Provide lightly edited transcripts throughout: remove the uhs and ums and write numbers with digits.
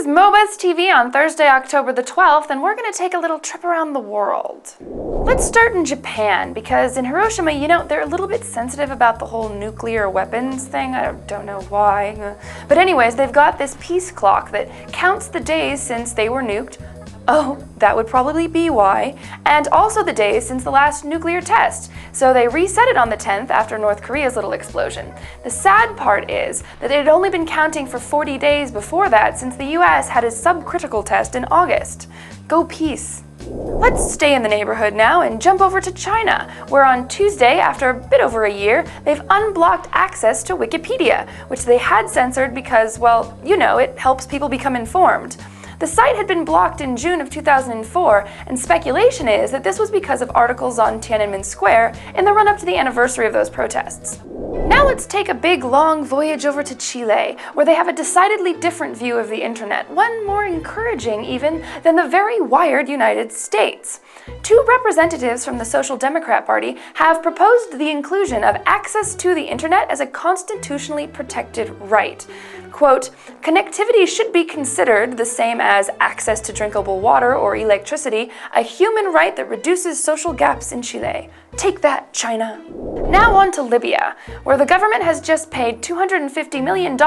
is MOBUS TV on Thursday, October the 12th, and we're going to take a little trip around the world. Let's start in Japan, because in Hiroshima, you know, they're a little bit sensitive about the whole nuclear weapons thing. I don't know why. But anyways, they've got this peace clock that counts the days since they were nuked. Oh, that would probably be why. And also the days since the last nuclear test. So they reset it on the 10th after North Korea's little explosion. The sad part is that it had only been counting for 40 days before that since the US had a subcritical test in August. Go peace. Let's stay in the neighborhood now and jump over to China, where on Tuesday, after a bit over a year, they've unblocked access to Wikipedia, which they had censored because, well, you know, it helps people become informed. The site had been blocked in June of 2004, and speculation is that this was because of articles on Tiananmen Square in the run-up to the anniversary of those protests. Now let's take a big, long voyage over to Chile, where they have a decidedly different view of the internet, one more encouraging even than the very wired United States. Two representatives from the Social Democrat Party have proposed the inclusion of access to the internet as a constitutionally protected right. Quote, "Connectivity should be considered the same as access to drinkable water or electricity, a human right that reduces social gaps in Chile. Take that, China." Now on to Libya, where the government has just paid $250 million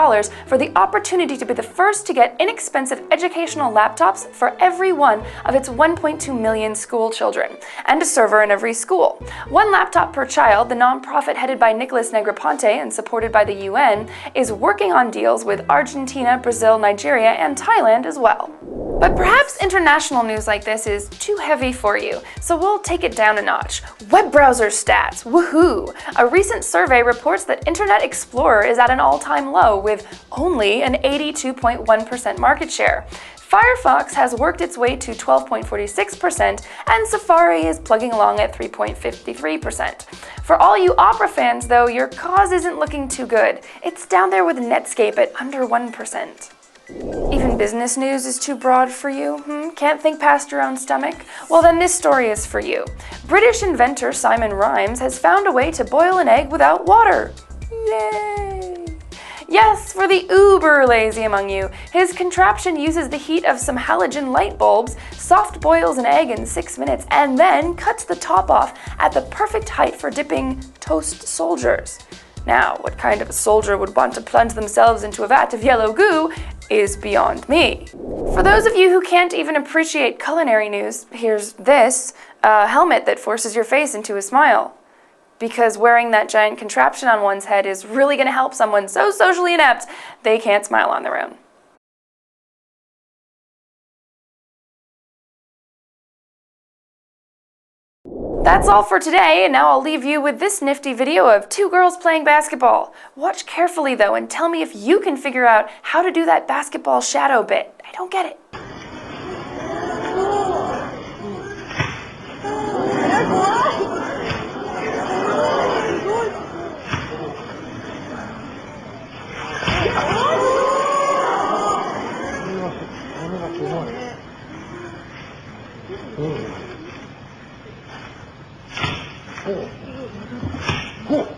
for the opportunity to be the first to get inexpensive educational laptops for every one of its 1.2 million school children, and a server in every school. One laptop per child, the nonprofit headed by Nicolas Negroponte and supported by the UN, is working on deals with Argentina, Brazil, Nigeria, and Thailand as well. But perhaps international news like this is too heavy for you, so we'll take it down a notch. Web browser stats, woohoo! A recent survey reports that Internet Explorer is at an all-time low with only an 82.1% market share. Firefox has worked its way to 12.46%, and Safari is plugging along at 3.53%. For all you Opera fans, though, your cause isn't looking too good. It's down there with Netscape at under 1%. Even business news is too broad for you? Can't think past your own stomach? Well, then this story is for you. British inventor Simon Rhymes has found a way to boil an egg without water. Yay! Yes, for the uber lazy among you, his contraption uses the heat of some halogen light bulbs, soft boils an egg in 6 minutes, and then cuts the top off at the perfect height for dipping toast soldiers. Now, what kind of a soldier would want to plunge themselves into a vat of yellow goo is beyond me. For those of you who can't even appreciate culinary news, here's this, a helmet that forces your face into a smile. Because wearing that giant contraption on one's head is really going to help someone so socially inept they can't smile on their own. That's all for today, and now I'll leave you with this nifty video of two girls playing basketball. Watch carefully though and tell me if you can figure out how to do that basketball shadow bit. I don't get it. Cool.